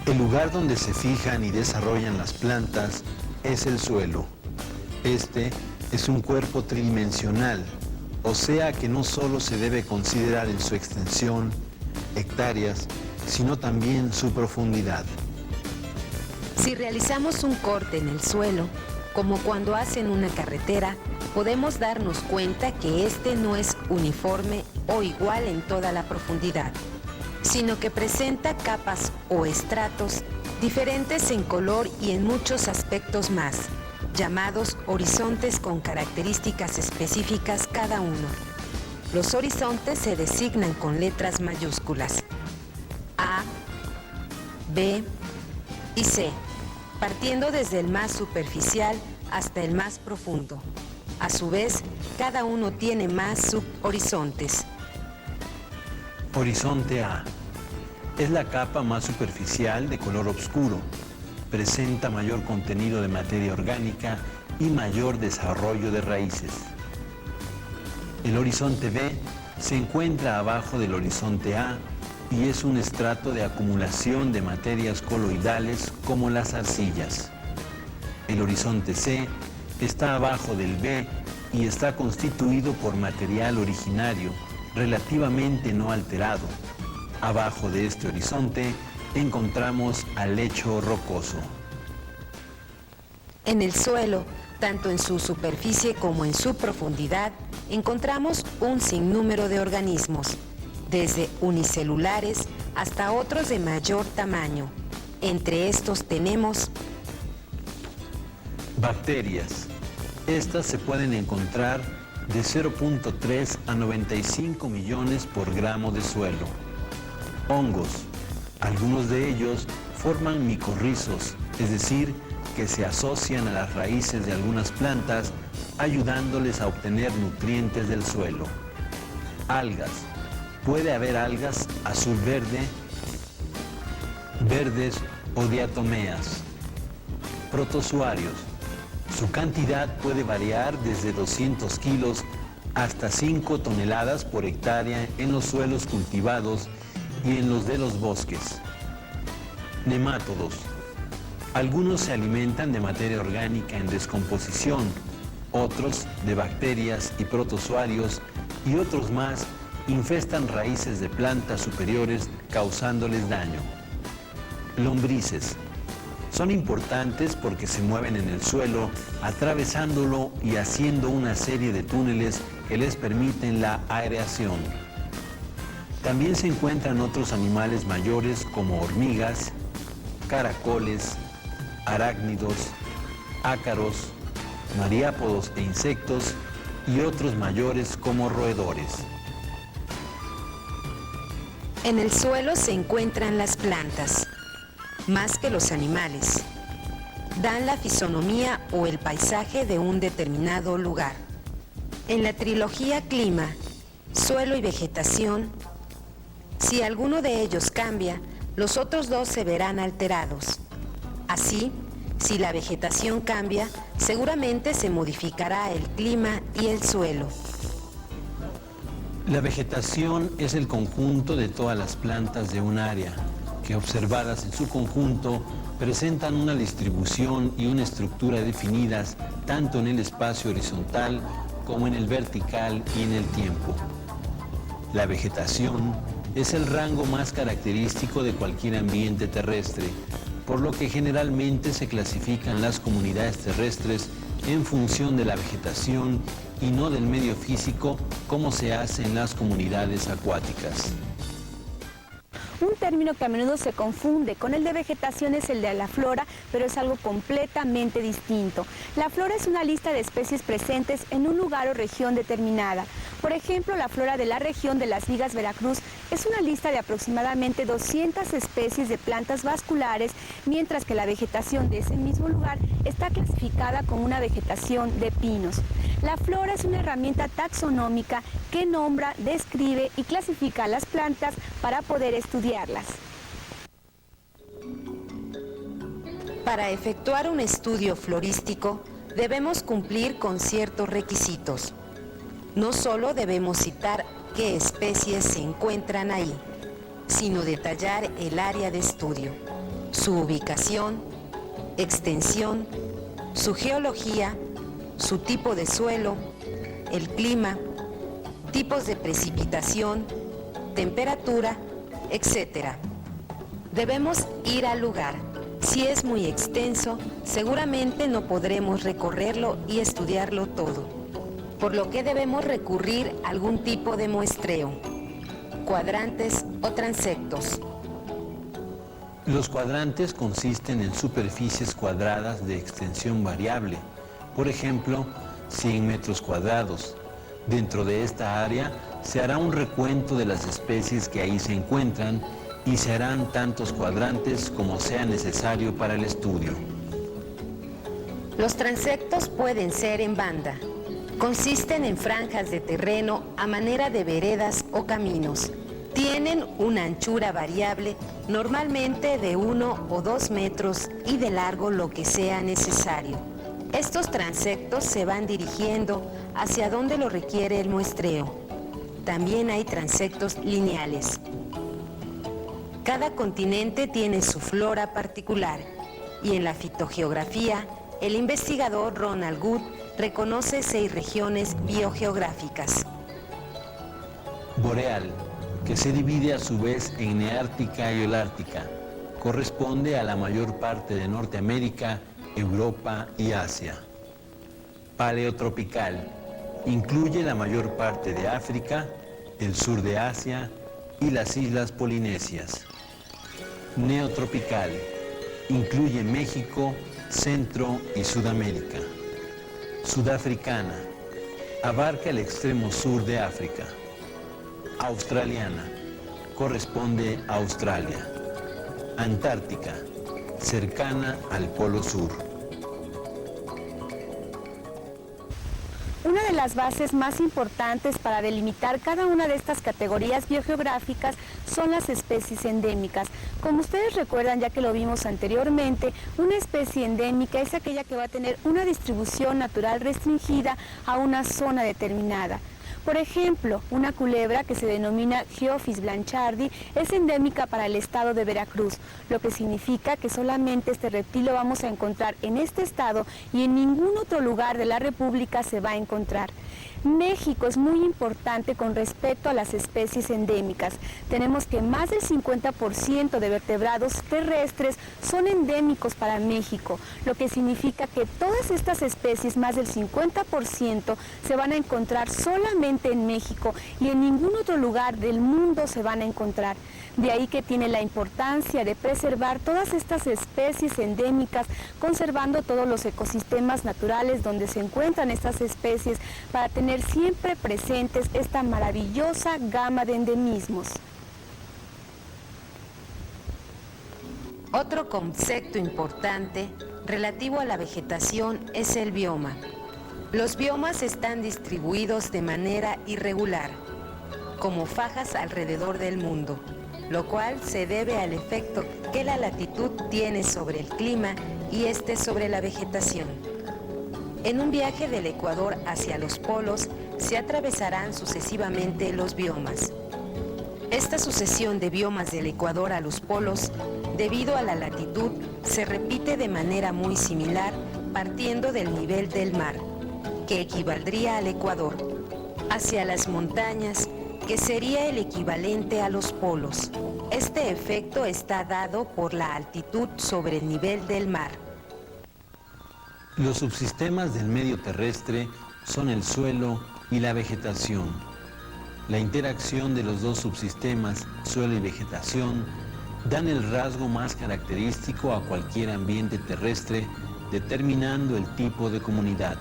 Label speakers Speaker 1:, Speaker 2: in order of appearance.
Speaker 1: El lugar donde se fijan y desarrollan las plantas es el suelo. Este es un cuerpo tridimensional, o sea que no solo se debe considerar en su extensión, hectáreas, sino también su profundidad.
Speaker 2: Si realizamos un corte en el suelo, como cuando hacen una carretera, podemos darnos cuenta que este no es uniforme o igual en toda la profundidad, sino que presenta capas o estratos diferentes en color y en muchos aspectos más, llamados horizontes con características específicas cada uno. Los horizontes se designan con letras mayúsculas A, B y C, partiendo desde el más superficial hasta el más profundo. A su vez, cada uno tiene más subhorizontes.
Speaker 1: Horizonte A es la capa más superficial de color oscuro. Presenta mayor contenido de materia orgánica y mayor desarrollo de raíces. El horizonte B se encuentra abajo del horizonte A y es un estrato de acumulación de materias coloidales como las arcillas. El horizonte C está abajo del B y está constituido por material originario, relativamente no alterado. Abajo de este horizonte encontramos al lecho rocoso.
Speaker 2: En el suelo, tanto en su superficie como en su profundidad, encontramos un sinnúmero de organismos, desde unicelulares hasta otros de mayor tamaño. Entre estos tenemos
Speaker 1: bacterias. Estas se pueden encontrar de 0.3 a 95 millones por gramo de suelo. Hongos. Algunos de ellos forman micorrizos, es decir, que se asocian a las raíces de algunas plantas, ayudándoles a obtener nutrientes del suelo. Algas. Puede haber algas azul-verde, verdes o diatomeas. Protozoarios. Su cantidad puede variar desde 200 kilos hasta 5 toneladas por hectárea en los suelos cultivados y en los de los bosques. Nemátodos. Algunos se alimentan de materia orgánica en descomposición, otros de bacterias y protozoarios y otros más infestan raíces de plantas superiores causándoles daño. Lombrices. Son importantes porque se mueven en el suelo, atravesándolo y haciendo una serie de túneles que les permiten la aireación. También se encuentran otros animales mayores como hormigas, caracoles, arácnidos, ácaros, mariápodos e insectos y otros mayores como roedores.
Speaker 2: En el suelo se encuentran las plantas, más que los animales. Dan la fisonomía o el paisaje de un determinado lugar. En la trilogía clima, suelo y vegetación, si alguno de ellos cambia, los otros dos se verán alterados. Así, si la vegetación cambia, seguramente se modificará el clima y el suelo.
Speaker 1: La vegetación es el conjunto de todas las plantas de un área, que observadas en su conjunto presentan una distribución y una estructura definidas tanto en el espacio horizontal como en el vertical y en el tiempo. La vegetación es el rango más característico de cualquier ambiente terrestre, por lo que generalmente se clasifican las comunidades terrestres en función de la vegetación y no del medio físico como se hace en las comunidades acuáticas.
Speaker 3: Un término que a menudo se confunde con el de vegetación es el de la flora, pero es algo completamente distinto. La flora es una lista de especies presentes en un lugar o región determinada. Por ejemplo, la flora de la región de Las Vigas, Veracruz, es una lista de aproximadamente 200 especies de plantas vasculares, mientras que la vegetación de ese mismo lugar está clasificada como una vegetación de pinos. La flora es una herramienta taxonómica que nombra, describe y clasifica a las plantas para poder estudiarlas.
Speaker 2: Para efectuar un estudio florístico, debemos cumplir con ciertos requisitos. No solo debemos citar qué especies se encuentran ahí, sino detallar el área de estudio, su ubicación, extensión, su geología, su tipo de suelo, el clima, tipos de precipitación, temperatura, etc. Debemos ir al lugar. Si es muy extenso, seguramente no podremos recorrerlo y estudiarlo todo, por lo que debemos recurrir a algún tipo de muestreo, cuadrantes o transectos.
Speaker 1: Los cuadrantes consisten en superficies cuadradas de extensión variable, por ejemplo, 100 metros cuadrados. Dentro de esta área se hará un recuento de las especies que ahí se encuentran y se harán tantos cuadrantes como sea necesario para el estudio.
Speaker 2: Los transectos pueden ser en banda. Consisten en franjas de terreno a manera de veredas o caminos. Tienen una anchura variable, normalmente de 1 o 2 metros y de largo lo que sea necesario. Estos transectos se van dirigiendo hacia donde lo requiere el muestreo. También hay transectos lineales. Cada continente tiene su flora particular y en la fitogeografía, el investigador Ronald Wood reconoce 6 regiones biogeográficas.
Speaker 1: Boreal, que se divide a su vez en Neártica y Holártica, corresponde a la mayor parte de Norteamérica, Europa y Asia. Paleotropical, incluye la mayor parte de África, el sur de Asia y las islas polinesias. Neotropical, incluye México, Centro y Sudamérica. Sudafricana, abarca el extremo sur de África. Australiana, corresponde a Australia. Antártica, cercana al Polo Sur.
Speaker 3: Una de las bases más importantes para delimitar cada una de estas categorías biogeográficas son las especies endémicas. Como ustedes recuerdan, ya que lo vimos anteriormente, una especie endémica es aquella que va a tener una distribución natural restringida a una zona determinada. Por ejemplo, una culebra que se denomina Geophis blanchardi es endémica para el estado de Veracruz, lo que significa que solamente este reptil lo vamos a encontrar en este estado y en ningún otro lugar de la República se va a encontrar. México es muy importante con respecto a las especies endémicas. Tenemos que más del 50% de vertebrados terrestres son endémicos para México, lo que significa que todas estas especies, más del 50%, se van a encontrar solamente en México y en ningún otro lugar del mundo se van a encontrar. De ahí que tiene la importancia de preservar todas estas especies endémicas, conservando todos los ecosistemas naturales donde se encuentran estas especies para tener siempre presentes esta maravillosa gama de endemismos.
Speaker 2: Otro concepto importante relativo a la vegetación es el bioma. Los biomas están distribuidos de manera irregular, como fajas alrededor del mundo, lo cual se debe al efecto que la latitud tiene sobre el clima y este sobre la vegetación. En un viaje del Ecuador hacia los polos se atravesarán sucesivamente los biomas. Esta sucesión de biomas del Ecuador a los polos, debido a la latitud, se repite de manera muy similar partiendo del nivel del mar, que equivaldría al Ecuador, hacia las montañas, que sería el equivalente a los polos. Este efecto está dado por la altitud sobre el nivel del mar.
Speaker 1: Los subsistemas del medio terrestre son el suelo y la vegetación. La interacción de los dos subsistemas, suelo y vegetación, dan el rasgo más característico a cualquier ambiente terrestre, determinando el tipo de comunidad.